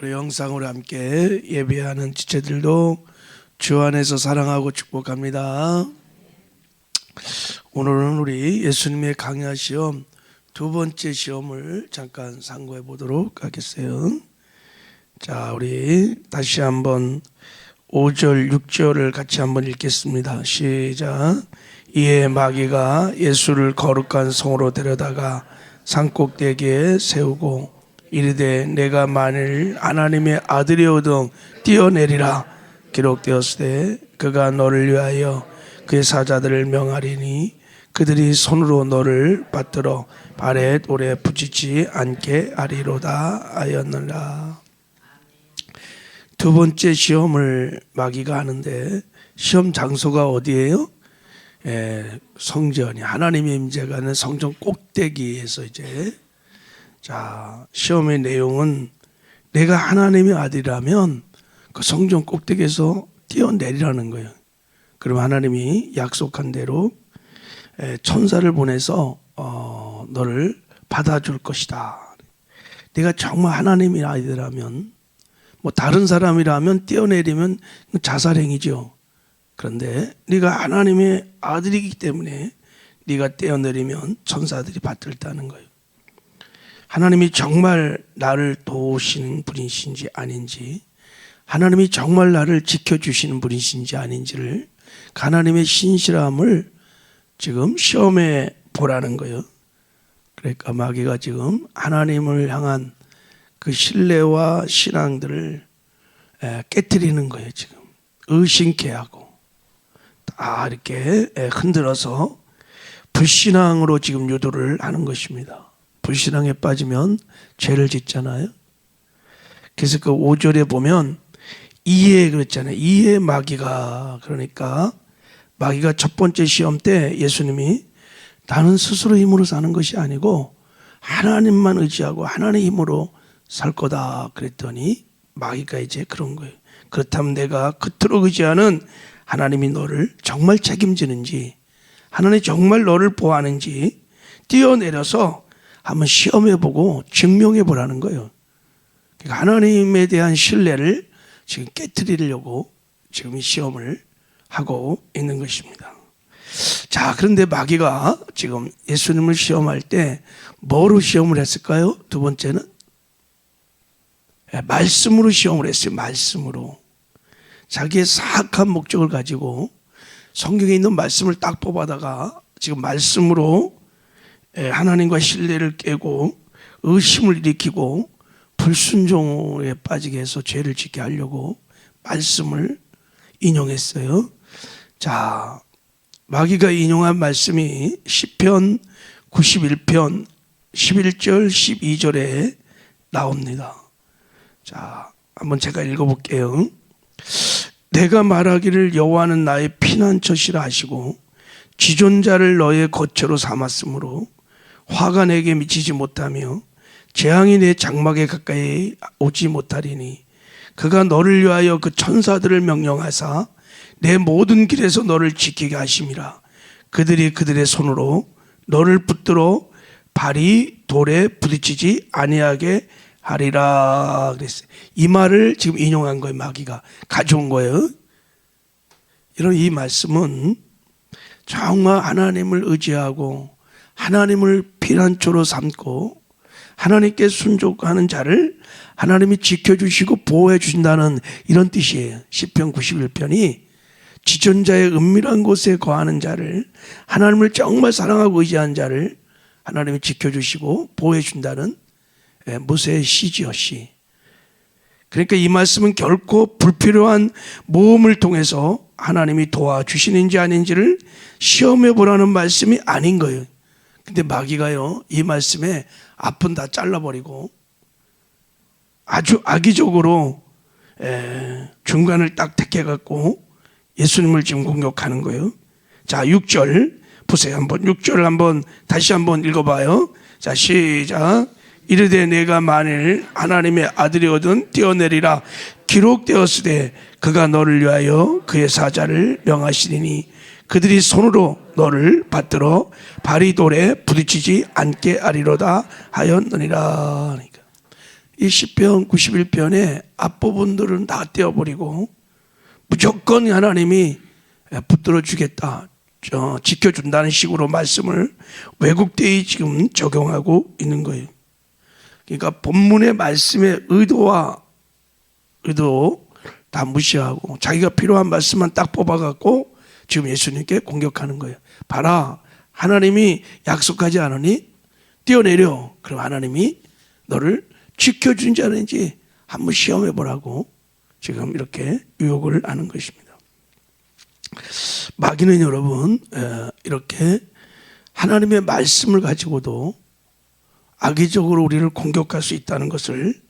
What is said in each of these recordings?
우리 영상으로 함께 예배하는 지체들도 주 안에서 사랑하고 축복합니다. 오늘은 우리 예수님의 강야 시험 두 번째 시험을 잠깐 상고해 보도록 하겠어요. 자, 우리 다시 한번 5절 6절을 같이 한번 읽겠습니다. 시작. 이에 마귀가 예수를 거룩한 성으로 데려다가 산꼭대기에 세우고 이르되 내가 만일 하나님의 아들이오든 뛰어내리라 기록되었으되 그가 너를 위하여 그의 사자들을 명하리니 그들이 손으로 너를 받들어 발에 돌에 붙이지 않게 하리로다 하였느라. 두 번째 시험을 마귀가 하는데 시험 장소가 어디예요? 성전이 하나님의 임재가 있는 성전 꼭대기에서 자, 시험의 내용은 내가 하나님의 아들이라면 그 성전 꼭대기에서 뛰어내리라는 거예요. 그럼 하나님이 약속한 대로 천사를 보내서 너를 받아줄 것이다. 내가 정말 하나님의 아들이라면, 뭐 다른 사람이라면 뛰어내리면 자살행위죠. 그런데 네가 하나님의 아들이기 때문에 네가 뛰어내리면 천사들이 받들다는 거예요. 하나님이 정말 나를 도우시는 분이신지 아닌지, 하나님이 정말 나를 지켜주시는 분이신지 아닌지를 하나님의 신실함을 지금 시험해 보라는 거예요. 그러니까 마귀가 지금 하나님을 향한 그 신뢰와 신앙들을 깨트리는 거예요. 지금 의심케 하고 다 이렇게 흔들어서 불신앙으로 지금 유도를 하는 것입니다. 불신앙에 빠지면 죄를 짓잖아요. 그래서 그 5절에 보면 이에 그랬잖아요. 이에 마귀가, 그러니까 마귀가 첫 번째 시험 때 예수님이 나는 스스로 힘으로 사는 것이 아니고 하나님만 의지하고 하나님의 힘으로 살 거다 그랬더니 마귀가 이제 그런 거예요. 그렇다면 내가 그토록 의지하는 하나님이 너를 정말 책임지는지, 하나님이 정말 너를 보호하는지 뛰어내려서 한번 시험해보고 증명해보라는 거예요. 그러니까 하나님에 대한 신뢰를 지금 깨트리려고 지금 이 시험을 하고 있는 것입니다. 자, 그런데 마귀가 지금 예수님을 시험할 때 뭐로 시험을 했을까요? 두 번째는 말씀으로 시험을 했어요. 말씀으로. 자기의 사악한 목적을 가지고 성경에 있는 말씀을 딱 뽑아다가 지금 말씀으로 하나님과 신뢰를 깨고 의심을 일으키고 불순종에 빠지게 해서 죄를 짓게 하려고 말씀을 인용했어요. 자, 마귀가 인용한 말씀이 시편 91편 11절 12절에 나옵니다. 자, 한번 제가 읽어볼게요. 내가 말하기를 여호와는 나의 피난처시라 하시고 지존자를 너의 거처로 삼았으므로 화가 내게 미치지 못하며 재앙이 내 장막에 가까이 오지 못하리니 그가 너를 위하여 그 천사들을 명령하사 내 모든 길에서 너를 지키게 하심이라. 그들이 그들의 손으로 너를 붙들어 발이 돌에 부딪히지 아니하게 하리라 그랬어요. 이 말을 지금 인용한 거예요. 마귀가 가져온 거예요. 이런 이 말씀은 정말 하나님을 의지하고 하나님을 피난처로 삼고 하나님께 순종하는 자를 하나님이 지켜주시고 보호해 주신다는 이런 뜻이에요. 시편 91편이 지존자의 은밀한 곳에 거하는 자를, 하나님을 정말 사랑하고 의지하는 자를 하나님이 지켜주시고 보호해 준다는 모세의 시지요, 시. 그러니까 이 말씀은 결코 불필요한 모험을 통해서 하나님이 도와주시는지 아닌지를 시험해 보라는 말씀이 아닌 거예요. 근데 마귀가요, 이 말씀에 앞은 다 잘라버리고 아주 악의적으로 중간을 딱 택해갖고 예수님을 지금 공격하는 거예요. 자, 6절 보세요. 한번 6절을 한번 다시 한번 읽어봐요. 자, 시작. 이르되 내가 만일 하나님의 아들이거든 뛰어내리라 기록되었으되 그가 너를 위하여 그의 사자를 명하시리니 그들이 손으로 너를 받들어 발이 돌에 부딪히지 않게 하리로다 하였느니라. 그러니까 이 시편 91편의 앞부분들은 다 떼어버리고 무조건 하나님이 붙들어 주겠다, 지켜준다는 식으로 말씀을 왜곡되이 지금 적용하고 있는 거예요. 그러니까 본문의 말씀의 의도 다 무시하고 자기가 필요한 말씀만 딱 뽑아갖고 지금 예수님께 공격하는 거예요. 봐라, 하나님이 약속하지 않으니 뛰어내려. 그럼 하나님이 너를 지켜준지 않은지 한번 시험해 보라고 지금 이렇게 유혹을 하는 것입니다. 마귀는 여러분 이렇게 하나님의 말씀을 가지고도 악의적으로 우리를 공격할 수 있다는 것을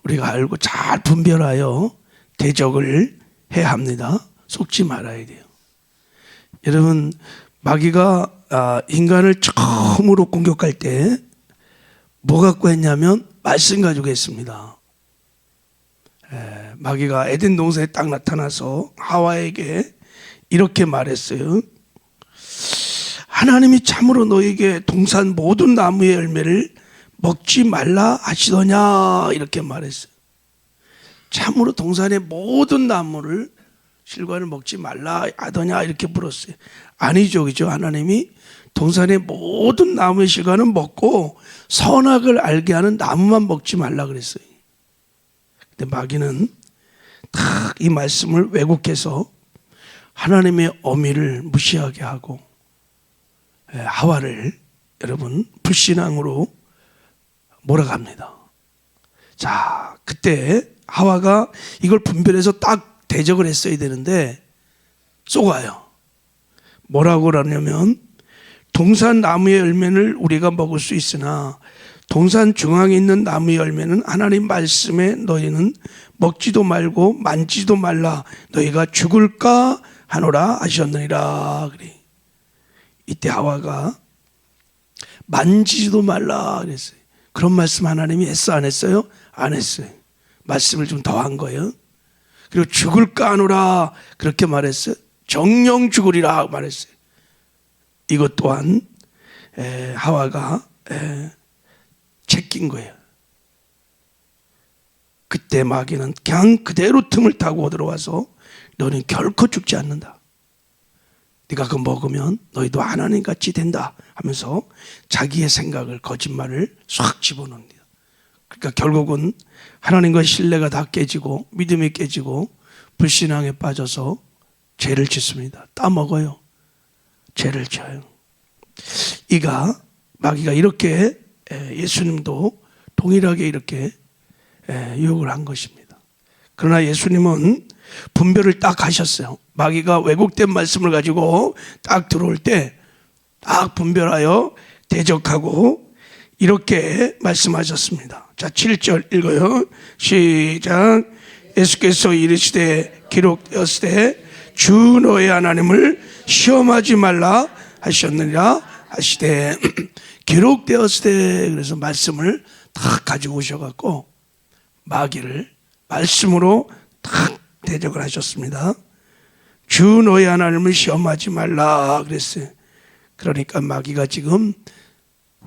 우리가 알고 잘 분별하여 대적을 해야 합니다. 속지 말아야 돼요. 여러분, 마귀가 인간을 처음으로 공격할 때 뭐 갖고 했냐면 말씀 가지고 했습니다. 마귀가 에덴 동산에 딱 나타나서 하와에게 이렇게 말했어요. 하나님이 참으로 너에게 동산 모든 나무의 열매를 먹지 말라 하시더냐, 이렇게 말했어요. 참으로 동산의 모든 나무를 실과를 먹지 말라 하더냐, 이렇게 물었어요. 아니죠, 그죠? 하나님이 동산의 모든 나무의 실과는 먹고 선악을 알게 하는 나무만 먹지 말라 그랬어요. 근데 마귀는 딱 이 말씀을 왜곡해서 하나님의 어미를 무시하게 하고 하와를 여러분 불신앙으로 몰아갑니다. 자, 그때 하와가 이걸 분별해서 딱 대적을 했어야 되는데 쏘가요. 뭐라고 그러냐면 동산 나무의 열매를 우리가 먹을 수 있으나 동산 중앙에 있는 나무의 열매는 하나님 말씀에 너희는 먹지도 말고 만지도 말라, 너희가 죽을까 하노라 하셨느니라. 그래. 이때 하와가 만지지도 말라 그랬어요. 그런 말씀 하나님이 했어, 안 했어요? 안 했어요. 말씀을 좀 더 한 거예요. 그리고 죽을까 하노라 그렇게 말했어요. 정령 죽으리라 말했어요. 이것 또한 하와가 제낀 거예요. 그때 마귀는 그냥 그대로 틈을 타고 들어와서 너는 결코 죽지 않는다, 네가 그거 먹으면 너희도 하나님같이 된다 하면서 자기의 생각을, 거짓말을 싹 집어넣습니다. 그러니까 결국은 하나님과 신뢰가 다 깨지고 믿음이 깨지고 불신앙에 빠져서 죄를 짓습니다. 따먹어요. 죄를 져요. 마귀가 이렇게 예수님도 동일하게 이렇게 유혹을 한 것입니다. 그러나 예수님은 분별을 딱 하셨어요. 마귀가 왜곡된 말씀을 가지고 딱 들어올 때 딱 분별하여 대적하고 이렇게 말씀하셨습니다. 자, 7절 읽어요. 시작. 예수께서 이르시되 기록되었으되 주 너의 하나님을 시험하지 말라 하셨느니라 하시되 기록되었으되, 그래서 말씀을 딱 가지고 오셔갖고 마귀를 말씀으로 딱 대적을 하셨습니다. 주 너의 하나님을 시험하지 말라 그랬어요. 그러니까 마귀가 지금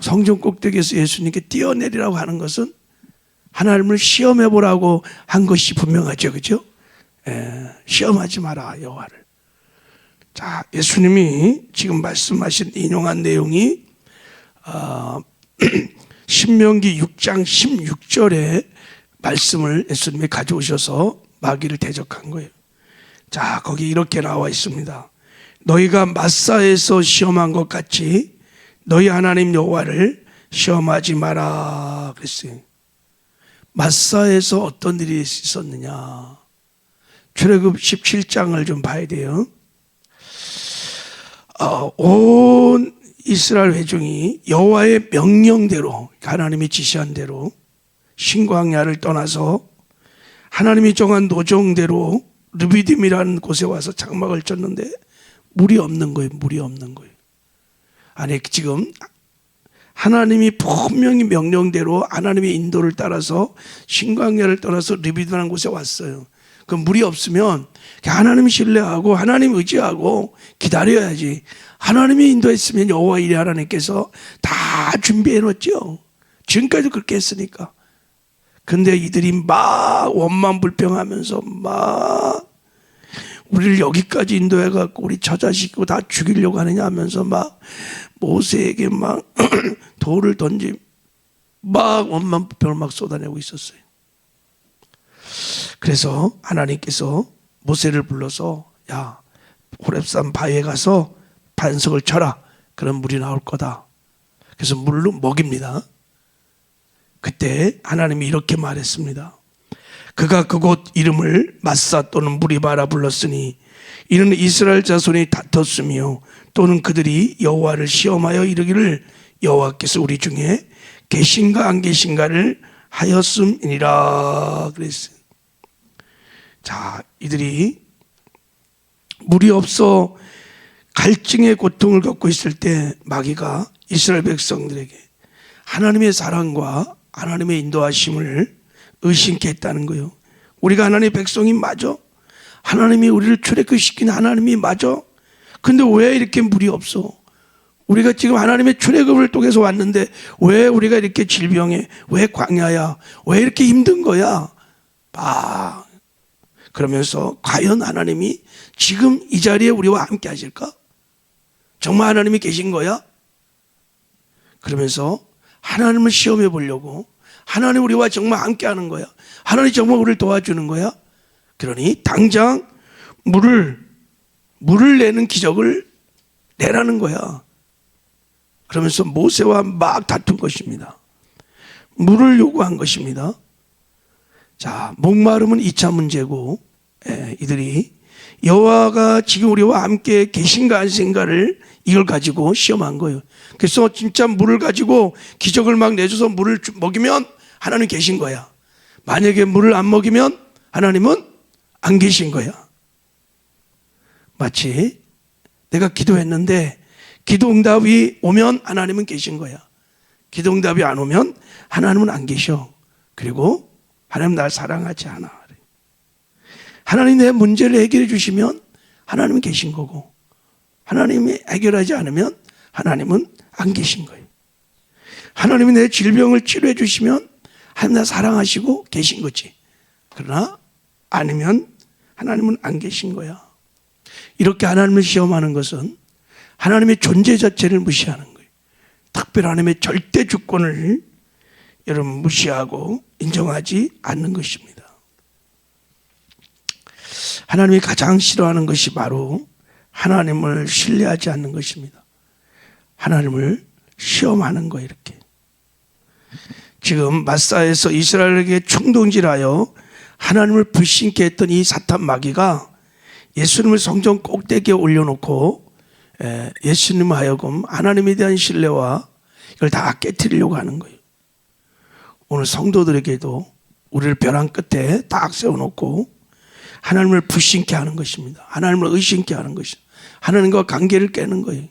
성전 꼭대기에서 예수님께 뛰어내리라고 하는 것은 하나님을 시험해 보라고 한 것이 분명하죠, 그죠? 시험하지 마라 여호와를. 자, 예수님이 지금 말씀하신 인용한 내용이 신명기 6장 16절에 말씀을 예수님이 가져오셔서 마귀를 대적한 거예요. 자, 거기 이렇게 나와 있습니다. 너희가 마사에서 시험한 것 같이 너희 하나님 여호와를 시험하지 마라 그랬어요. 마사에서 어떤 일이 있었느냐? 출애굽 17장을 좀 봐야 돼요. 온 이스라엘 회중이 여호와의 명령대로, 하나님이 지시한 대로 신광야를 떠나서 하나님이 정한 노정대로 르비딤이라는 곳에 와서 장막을 쳤는데 물이 없는 거예요. 물이 없는 거예요. 아니, 지금 하나님이 분명히 명령대로 하나님의 인도를 따라서 신광야를 떠나서 르비딤이라는 곳에 왔어요. 그 물이 없으면 하나님 신뢰하고 하나님 의지하고 기다려야지. 하나님이 인도했으면 여호와 이레 하나님께서 다 준비해 놓았죠. 지금까지 그렇게 했으니까. 근데 이들이 막 원망 불평하면서 막 우리를 여기까지 인도해갖고 우리 처자식고 다 죽이려고 하느냐 하면서 막 모세에게 막 돌을 던지 막 원망 불평을 막 쏟아내고 있었어요. 그래서 하나님께서 모세를 불러서 야, 호렙산 바위에 가서 반석을 쳐라. 그럼 물이 나올 거다. 그래서 물로 먹입니다. 그때 하나님이 이렇게 말했습니다. 그가 그곳 이름을 마사 또는 무리바라 불렀으니 이는 이스라엘 자손이 다퉜으며 또는 그들이 여호와를 시험하여 이르기를 여호와께서 우리 중에 계신가 안 계신가를 하였음이니라 그랬어요. 자, 이들이 물이 없어 갈증의 고통을 겪고 있을 때 마귀가 이스라엘 백성들에게 하나님의 사랑과 하나님의 인도하심을 의심케 했다는 거예요. 우리가 하나님의 백성이 맞아? 하나님이 우리를 출애굽시킨 하나님이 맞아? 근데 왜 이렇게 물이 없어? 우리가 지금 하나님의 출애굽을 통해서 왔는데 왜 우리가 이렇게 질병에, 왜 광야야, 왜 이렇게 힘든 거야? 그러면서 과연 하나님이 지금 이 자리에 우리와 함께 하실까? 정말 하나님이 계신 거야? 그러면서 하나님을 시험해 보려고, 하나님 우리와 정말 함께 하는 거야? 하나님 정말 우리를 도와주는 거야? 그러니 당장 물을 내는 기적을 내라는 거야. 그러면서 모세와 막 다툰 것입니다. 물을 요구한 것입니다. 자, 목마름은 2차 문제고, 이들이 여호와가 지금 우리와 함께 계신가 안 계신가를 이걸 가지고 시험한 거예요. 그래서 진짜 물을 가지고 기적을 막 내줘서 물을 먹이면 하나님 계신 거야. 만약에 물을 안 먹이면 하나님은 안 계신 거야. 마치 내가 기도했는데 기도 응답이 오면 하나님은 계신 거야. 기도 응답이 안 오면 하나님은 안 계셔. 그리고 하나님 날 사랑하지 않아. 하나님 내 문제를 해결해 주시면 하나님은 계신 거고, 하나님이 해결하지 않으면 하나님은 안 계신 거예요. 하나님이 내 질병을 치료해 주시면 하나님 나 사랑하시고 계신 거지. 그러나 아니면 하나님은 안 계신 거야. 이렇게 하나님을 시험하는 것은 하나님의 존재 자체를 무시하는 거예요. 특별히 하나님의 절대 주권을 여러분 무시하고 인정하지 않는 것입니다. 하나님이 가장 싫어하는 것이 바로 하나님을 신뢰하지 않는 것입니다. 하나님을 시험하는 거 이렇게. 지금 마사에서 이스라엘에게 충동질하여 하나님을 불신케 했던 이 사탄 마귀가 예수님을 성전 꼭대기에 올려놓고 예수님 하여금 하나님에 대한 신뢰와 이걸 다 깨트리려고 하는 거예요. 오늘 성도들에게도 우리를 벼랑 끝에 딱 세워놓고 하나님을 불신케 하는 것입니다. 하나님을 의심케 하는 것입니다. 하나님과 관계를 깨는 거예요.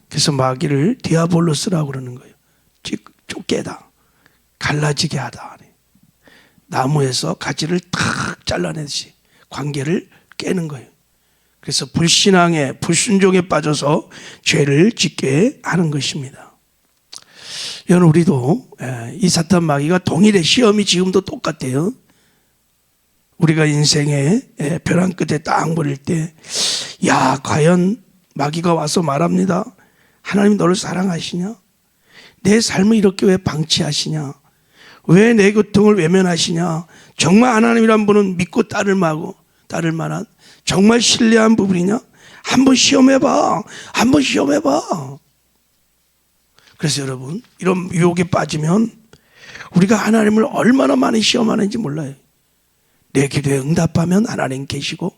그래서 마귀를 디아볼로스라고 그러는 거예요. 쫓게다, 갈라지게 하다. 나무에서 가지를 탁 잘라내듯이 관계를 깨는 거예요. 그래서 불신앙에, 불순종에 빠져서 죄를 짓게 하는 것입니다. 여러분, 우리도 이 사탄 마귀가 동일해. 시험이 지금도 똑같아요. 우리가 인생에 벼랑 끝에 딱 버릴 때, 야, 과연 마귀가 와서 말합니다. 하나님 너를 사랑하시냐? 내 삶을 이렇게 왜 방치하시냐? 왜 내 고통을 외면하시냐? 정말 하나님이란 분은 믿고 따를 만한 정말 신뢰한 부분이냐? 한번 시험해봐. 한번 시험해봐. 그래서 여러분, 이런 유혹에 빠지면 우리가 하나님을 얼마나 많이 시험하는지 몰라요. 내 기도에 응답하면 하나님 계시고,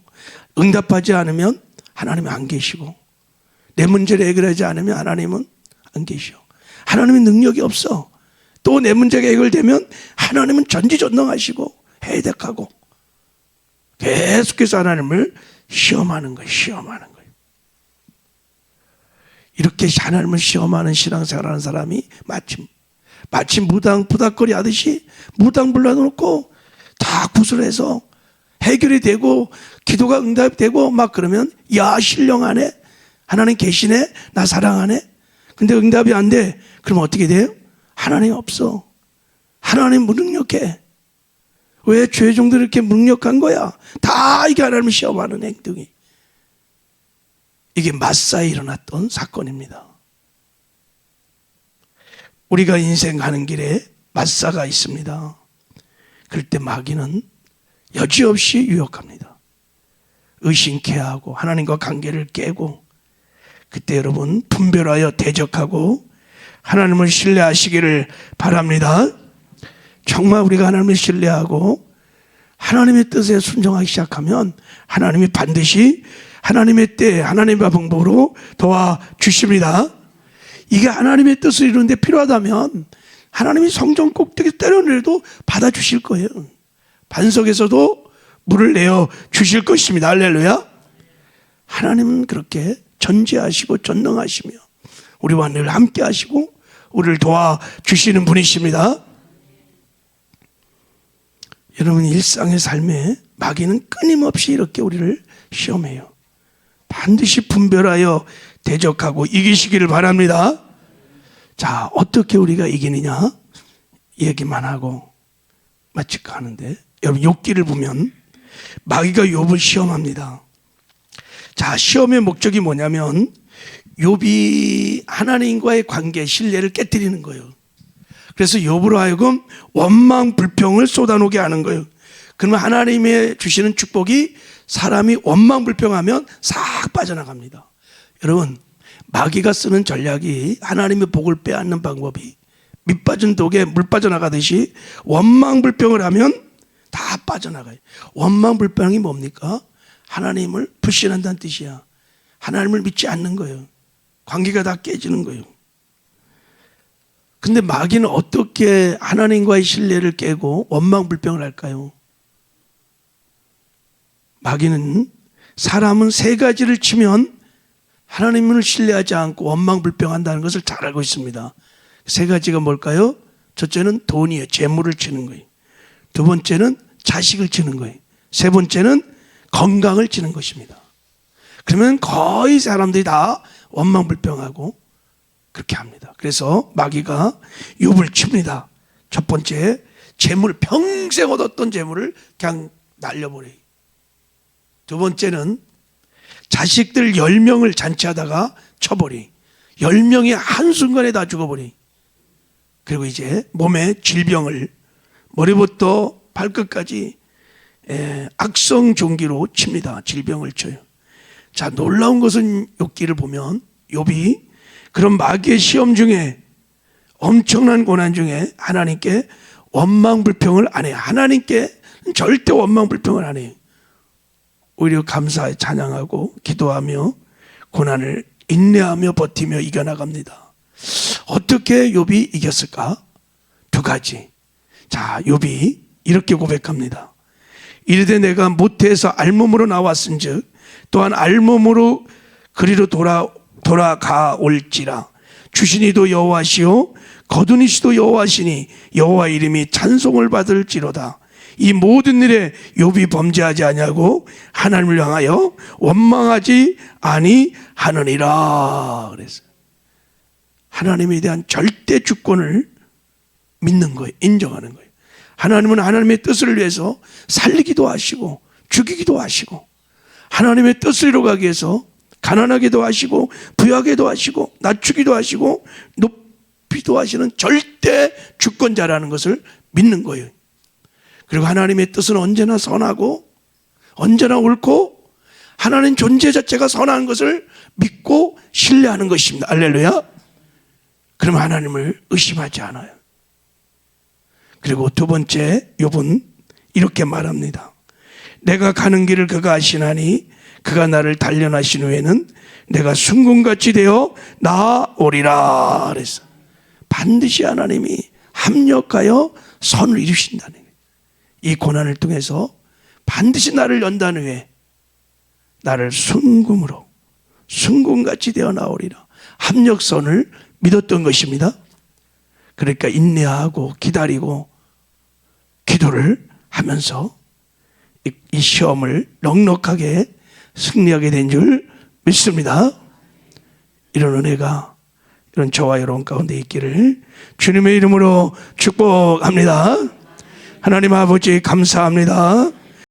응답하지 않으면 하나님은 안 계시고, 내 문제를 해결하지 않으면 하나님은 안 계셔. 하나님은 능력이 없어. 또 내 문제가 해결되면 하나님은 전지전능하시고 해득하고, 계속해서 하나님을 시험하는 거예요. 시험하는 거예요. 이렇게 하나님을 시험하는 신앙생활하는 사람이 마치 무당 부닥거리 하듯이 무당 불러놓고 다 구슬해서 해결이 되고 기도가 응답이 되고 막 그러면, 야, 신령하네, 하나님 계시네, 나 사랑하네. 근데 응답이 안 돼. 그럼 어떻게 돼요? 하나님 없어. 하나님 무능력해. 왜 죄종들이 이렇게 무능력한 거야? 다 이게 하나님을 시험하는 행동이. 이게 마사에 일어났던 사건입니다. 우리가 인생 가는 길에 마사가 있습니다. 그럴 때 마귀는 여지없이 유혹합니다. 의심케 하고 하나님과 관계를 깨고, 그때 여러분 분별하여 대적하고 하나님을 신뢰하시기를 바랍니다. 정말 우리가 하나님을 신뢰하고 하나님의 뜻에 순종하기 시작하면 하나님이 반드시 하나님의 때 하나님의 방법으로 도와주십니다. 이게 하나님의 뜻을 이루는데 필요하다면 하나님이 성전 꼭대기 때려내도 받아주실 거예요. 반석에서도 물을 내어 주실 것입니다. 할렐루야. 하나님은 그렇게 전지하시고 전능하시며 우리와 늘 함께 하시고 우리를 도와주시는 분이십니다. 여러분, 일상의 삶에 마귀는 끊임없이 이렇게 우리를 시험해요. 반드시 분별하여 대적하고 이기시기를 바랍니다. 자, 어떻게 우리가 이기느냐 얘기만 하고 마칠까 하는데, 여러분 욥기를 보면 마귀가 욥을 시험합니다. 자, 시험의 목적이 뭐냐면 욥이 하나님과의 관계, 신뢰를 깨뜨리는 거예요. 그래서 욥으로 하여금 원망 불평을 쏟아놓게 하는 거예요. 그러면 하나님의 주시는 축복이 사람이 원망 불평하면 싹 빠져나갑니다. 여러분, 마귀가 쓰는 전략이 하나님의 복을 빼앗는 방법이 밑 빠진 독에 물 빠져나가듯이 원망 불평을 하면 다 빠져나가요. 원망 불평이 뭡니까? 하나님을 불신한다는 뜻이야. 하나님을 믿지 않는 거예요. 관계가 다 깨지는 거예요. 근데 마귀는 어떻게 하나님과의 신뢰를 깨고 원망 불평을 할까요? 마귀는 사람은 세 가지를 치면 하나님을 신뢰하지 않고 원망 불평한다는 것을 잘 알고 있습니다. 세 가지가 뭘까요? 첫째는 돈이에요. 재물을 치는 거예요. 두 번째는 자식을 치는 거예요. 세 번째는 건강을 치는 것입니다. 그러면 거의 사람들이 다 원망 불평하고 그렇게 합니다. 그래서 마귀가 욥을 칩니다. 첫 번째, 재물, 평생 얻었던 재물을 그냥 날려버려요. 두 번째는 자식들 10명을 잔치하다가 쳐버리. 10명이 한순간에 다 죽어버리. 그리고 이제 몸에 질병을 머리부터 발끝까지 악성 종기로 칩니다. 질병을 쳐요. 자, 놀라운 것은 욥기를 보면 욥이 그런 마귀의 시험 중에, 엄청난 고난 중에 하나님께 원망 불평을 안 해요. 하나님께 절대 원망 불평을 안 해요. 오히려 감사에 찬양하고 기도하며 고난을 인내하며 버티며 이겨나갑니다. 어떻게 욥이 이겼을까? 두 가지. 자, 욥이 이렇게 고백합니다. 이르되 내가 모태에서 알몸으로 나왔은즉 또한 알몸으로 그리로 돌아가 올지라. 주신이도 여호와시요 거두니시도 여호와시니 여호와 이름이 찬송을 받을지로다. 이 모든 일에 욥이 범죄하지 아니하고 하나님을 향하여 원망하지 아니하느니라. 그랬어요. 하나님에 대한 절대 주권을 믿는 거예요. 인정하는 거예요. 하나님은 하나님의 뜻을 위해서 살리기도 하시고 죽이기도 하시고, 하나님의 뜻을 이루기 위해서 가난하게도 하시고 부유하게도 하시고 낮추기도 하시고 높이도 하시는 절대 주권자라는 것을 믿는 거예요. 그리고 하나님의 뜻은 언제나 선하고 언제나 옳고 하나님 존재 자체가 선한 것을 믿고 신뢰하는 것입니다. 할렐루야. 그러면 하나님을 의심하지 않아요. 그리고 두 번째, 욥은 이렇게 말합니다. 내가 가는 길을 그가 아시나니 그가 나를 단련하신 후에는 내가 순금같이 되어 나오리라. 그래서 반드시 하나님이 합력하여 선을 이루신다는 거예요. 이 고난을 통해서 반드시 나를 연단 후에 나를 순금같이 되어 나오리라. 합력선을 믿었던 것입니다. 그러니까 인내하고 기다리고 기도를 하면서 이 시험을 넉넉하게 승리하게 된 줄 믿습니다. 이런 은혜가 이런 저와 여러분 가운데 있기를 주님의 이름으로 축복합니다. 하나님 아버지 감사합니다.